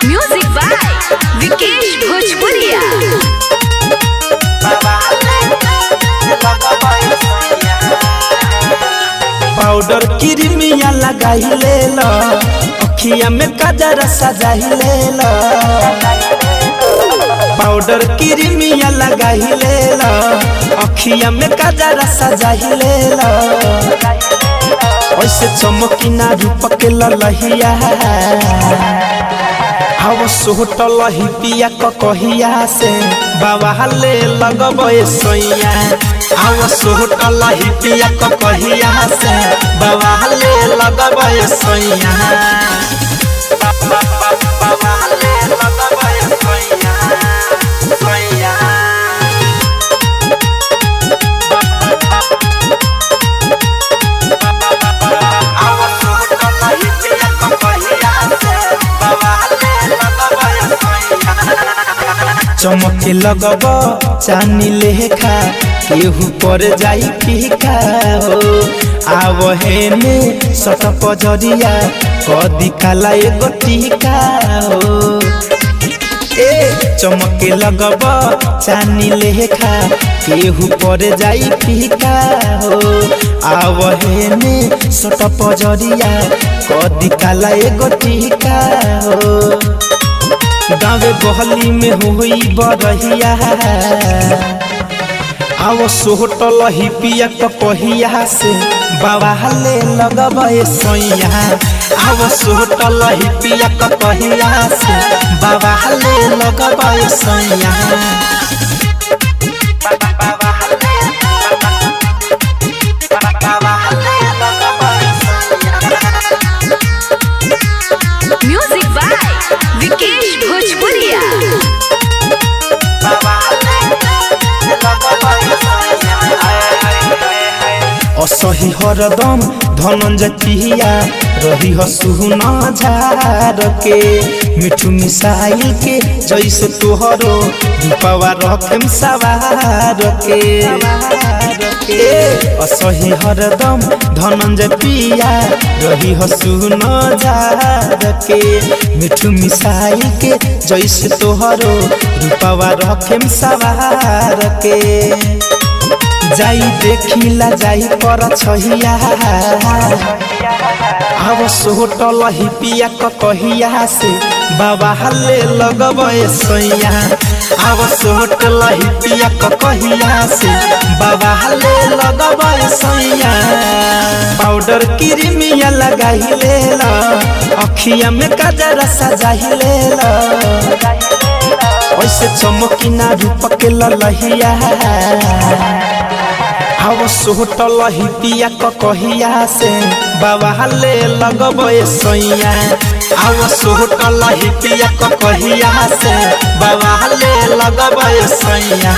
Music by Vikesh भोजपुरिया। Powder Crimea लगाई ले लो, अखिया में कजरा सजाई ले लो। पाउडर क्रीमिया लगाई ले लो, अखिया में कजरा सजाई ले लो। ऐसे चमकी ना रूप के ललहिया, हव सोटल ही पिया कहिया से बाबा ले लगबे सोइया। हव सोटल ही पिया कहिया से बाबा ले लगबे सोइया। बाबा ले लगबे सोइया सोइया। चमके लगब चानी लेखा, केहू पर जाई फीका हो। आवहेने सट पजरिया कदी काला एगो टीका हो। चमके लगब चानी लेखा, केहू पर जाई फीका हो। आवहेने सट पजरिया कदी काला एगो टीका हो। गाँव गहली में हुई बरहिया, आओ सोटल ही पिया कहिया से बाबा ले लगबे सोइया। आओ सोटल ही पिया कहिया से बाबा ले लगबे सोइया। म्यूजिक बाय विकेश भोजपुरिया। असही हरदम धनंजय पिया रही हसुना झार के। मिठू मिसाइल के जैसे तोहरो रूपवा रखेम सवार के। असही हरदम धनंजय पिया रही हसुना झार के। मिठू मिसाइल के जैसे तोहरो रूपवा रखेम सवार के। जाई देखिला जाई पर छहिया, आव सोटल ही पिया कहिया से बाबा ले लगबे सोइया। आव सोटल ही पिया कहिया से बाबा ले लगबे सोइया। पाउडर क्रीमिया लगाई ले लो, अखिया में कजरा सजाई ले लो। ऐसे चमकी ना रूप के ललहिया, हव सोटल ही पिया कहिया से बाबा ले लगबे सोइया। हव सोटल ही पिया कहिया से बाबा ले लगबे सोइया।